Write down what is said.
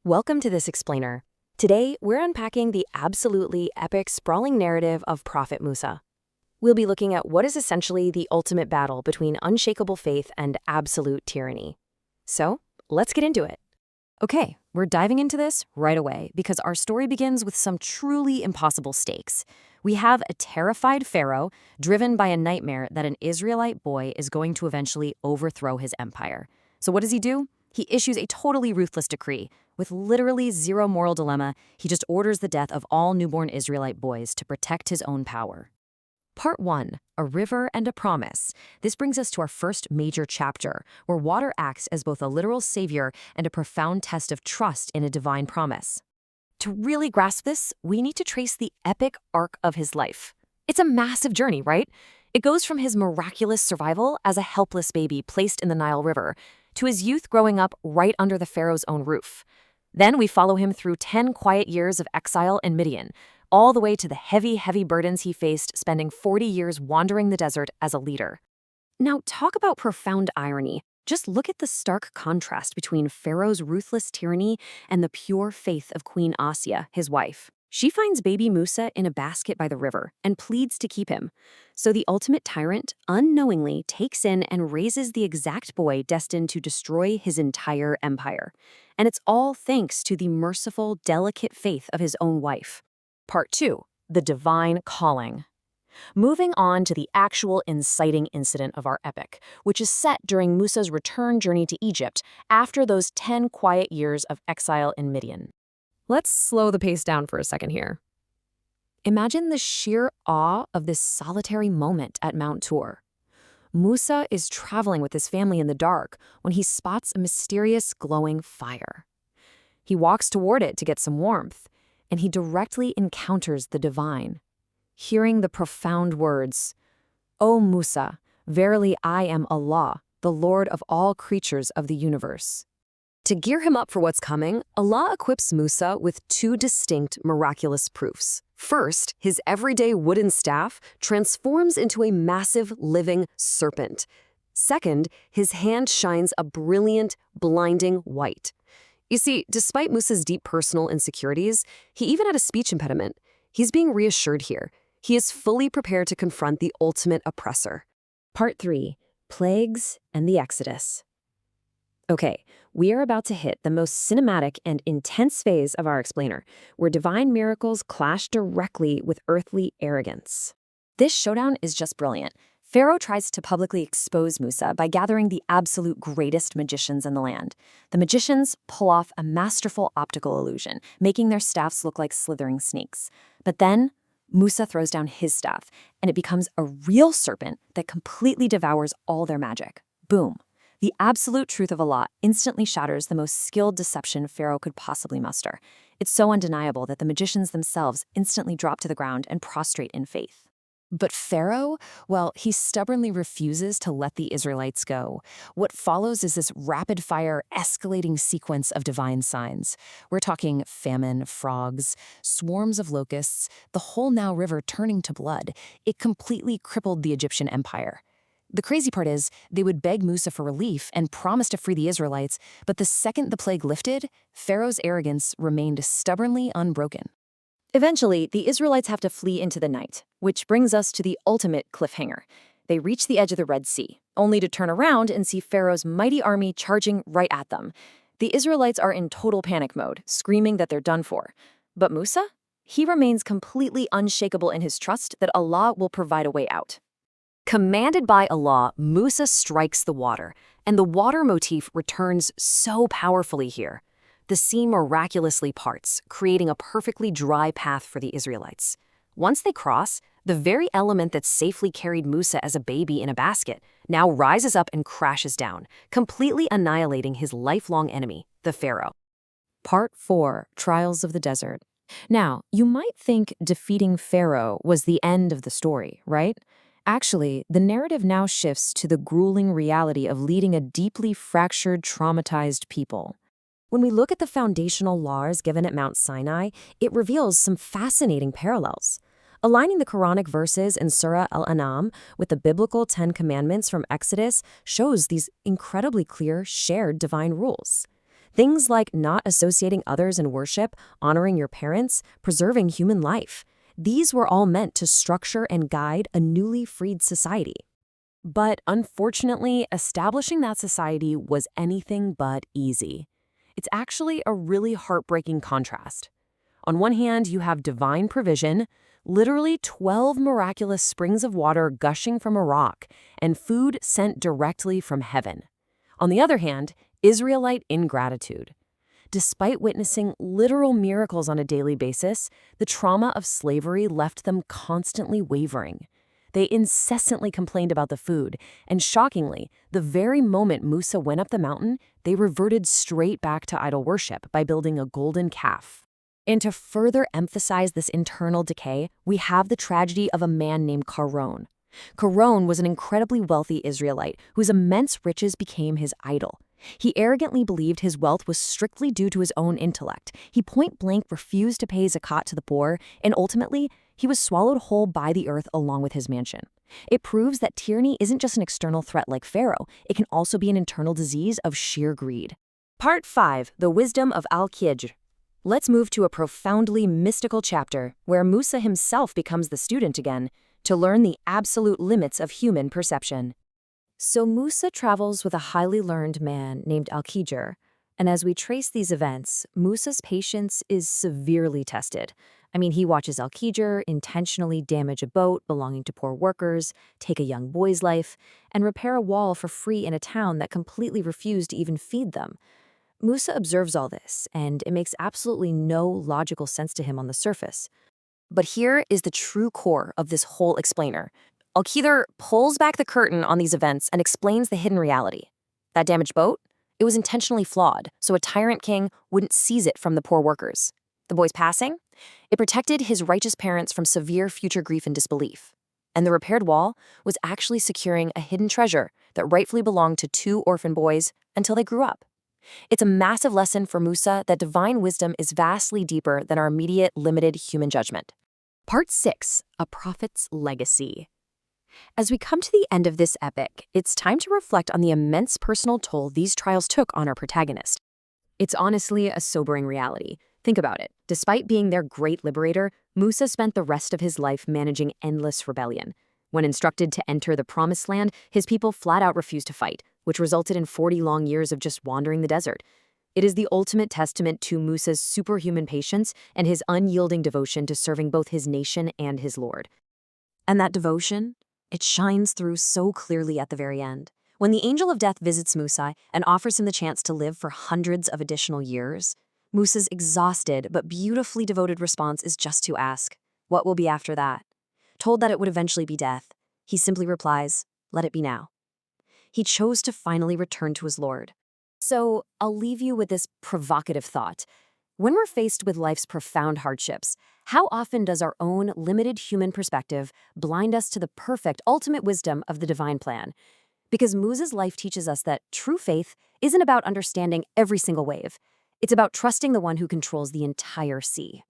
Welcome to this explainer. Today, we're unpacking the absolutely epic, sprawling narrative of Prophet Musa. We'll be looking at what is essentially the ultimate battle between unshakable faith and absolute tyranny. So, let's get into it. Okay, we're diving into this right away because our story begins with some truly impossible stakes. We have a terrified Pharaoh driven by a nightmare that an Israelite boy is going to eventually overthrow his empire. So what does he do? He issues a totally ruthless decree. With literally zero moral dilemma, he just orders the death of all newborn Israelite boys to protect his own power. Part 1, A River and a Promise. This brings us to our first major chapter, where water acts as both a literal savior and a profound test of trust in a divine promise. To really grasp this, we need to trace the epic arc of his life. It's a massive journey, right? It goes from his miraculous survival as a helpless baby placed in the Nile River to his youth growing up right under the Pharaoh's own roof. Then we follow him through 10 quiet years of exile in Midian, all the way to the heavy burdens he faced spending 40 years wandering the desert as a leader. Now, talk about profound irony. Just look at the stark contrast between Pharaoh's ruthless tyranny and the pure faith of Queen Asya, his wife. She finds baby Musa in a basket by the river and pleads to keep him. So the ultimate tyrant unknowingly takes in and raises the exact boy destined to destroy his entire empire. And it's all thanks to the merciful, delicate faith of his own wife. Part 2, The Divine Calling. Moving on to the actual inciting incident of our epic, which is set during Musa's return journey to Egypt after those 10 quiet years of exile in Midian. Let's slow the pace down for a second here. Imagine the sheer awe of this solitary moment at Mount Tur. Musa is traveling with his family in the dark when he spots a mysterious glowing fire. He walks toward it to get some warmth, and he directly encounters the divine. Hearing the profound words, "O Musa, verily I am Allah, the Lord of all creatures of the universe." To gear him up for what's coming, Allah equips Musa with two distinct miraculous proofs. First, his everyday wooden staff transforms into a massive living serpent. Second, his hand shines a brilliant, blinding white. You see, despite Musa's deep personal insecurities, he even had a speech impediment. He's being reassured here. He is fully prepared to confront the ultimate oppressor. Part 3, Plagues and the Exodus. Okay, we are about to hit the most cinematic and intense phase of our explainer, where divine miracles clash directly with earthly arrogance. This showdown is just brilliant. Pharaoh tries to publicly expose Musa by gathering the absolute greatest magicians in the land. The magicians pull off a masterful optical illusion, making their staffs look like slithering snakes. But then, Musa throws down his staff, and it becomes a real serpent that completely devours all their magic. Boom. The absolute truth of Allah instantly shatters the most skilled deception Pharaoh could possibly muster. It's so undeniable that the magicians themselves instantly drop to the ground and prostrate in faith. But Pharaoh, well, he stubbornly refuses to let the Israelites go. What follows is this rapid-fire, escalating sequence of divine signs. We're talking famine, frogs, swarms of locusts, the whole Nile River turning to blood. It completely crippled the Egyptian empire. The crazy part is, they would beg Musa for relief and promise to free the Israelites, but the second the plague lifted, Pharaoh's arrogance remained stubbornly unbroken. Eventually, the Israelites have to flee into the night, which brings us to the ultimate cliffhanger. They reach the edge of the Red Sea, only to turn around and see Pharaoh's mighty army charging right at them. The Israelites are in total panic mode, screaming that they're done for. But Musa? He remains completely unshakable in his trust that Allah will provide a way out. Commanded by Allah, Musa strikes the water, and the water motif returns so powerfully here. The sea miraculously parts, creating a perfectly dry path for the Israelites. Once they cross, the very element that safely carried Musa as a baby in a basket now rises up and crashes down, completely annihilating his lifelong enemy, the Pharaoh. Part 4, Trials of the Desert. Now, you might think defeating Pharaoh was the end of the story, right? Actually, the narrative now shifts to the grueling reality of leading a deeply fractured, traumatized people. When we look at the foundational laws given at Mount Sinai, it reveals some fascinating parallels. Aligning the Quranic verses in Surah Al-An'am with the biblical 10 Commandments from Exodus shows these incredibly clear, shared divine rules. Things like not associating others in worship, honoring your parents, preserving human life. These were all meant to structure and guide a newly freed society. But unfortunately, establishing that society was anything but easy. It's actually a really heartbreaking contrast. On one hand, you have divine provision, literally 12 miraculous springs of water gushing from a rock, and food sent directly from heaven. On the other hand, Israelite ingratitude. Despite witnessing literal miracles on a daily basis, the trauma of slavery left them constantly wavering. They incessantly complained about the food, and shockingly, the very moment Musa went up the mountain, they reverted straight back to idol worship by building a golden calf. And to further emphasize this internal decay, we have the tragedy of a man named Pharaoh. Pharaoh was an incredibly wealthy Israelite whose immense riches became his idol. He arrogantly believed his wealth was strictly due to his own intellect. He point-blank refused to pay zakat to the poor, and ultimately, he was swallowed whole by the earth along with his mansion. It proves that tyranny isn't just an external threat like Pharaoh, it can also be an internal disease of sheer greed. Part 5. The Wisdom of Al-Khidr. Let's move to a profoundly mystical chapter where Musa himself becomes the student again to learn the absolute limits of human perception. So Musa travels with a highly learned man named Al-Khidr, and as we trace these events, Musa's patience is severely tested. He watches Al-Khidr intentionally damage a boat belonging to poor workers, take a young boy's life, and repair a wall for free in a town that completely refused to even feed them. Musa observes all this, and it makes absolutely no logical sense to him on the surface. But here is the true core of this whole explainer. Al-Khidr pulls back the curtain on these events and explains the hidden reality. That damaged boat? It was intentionally flawed, so a tyrant king wouldn't seize it from the poor workers. The boy's passing? It protected his righteous parents from severe future grief and disbelief. And the repaired wall was actually securing a hidden treasure that rightfully belonged to 2 orphan boys until they grew up. It's a massive lesson for Musa that divine wisdom is vastly deeper than our immediate, limited human judgment. Part 6. A Prophet's Legacy. As we come to the end of this epic, it's time to reflect on the immense personal toll these trials took on our protagonist. It's honestly a sobering reality. Think about it. Despite being their great liberator, Musa spent the rest of his life managing endless rebellion. When instructed to enter the Promised Land, his people flat out refused to fight, which resulted in 40 long years of just wandering the desert. It is the ultimate testament to Musa's superhuman patience and his unyielding devotion to serving both his nation and his Lord. And that devotion? It shines through so clearly at the very end. When the angel of death visits Musa and offers him the chance to live for hundreds of additional years, Musa's exhausted but beautifully devoted response is just to ask, what will be after that? Told that it would eventually be death, he simply replies, let it be now. He chose to finally return to his Lord. So I'll leave you with this provocative thought. When we're faced with life's profound hardships, how often does our own limited human perspective blind us to the perfect, ultimate wisdom of the divine plan? Because Musa's life teaches us that true faith isn't about understanding every single wave. It's about trusting the one who controls the entire sea.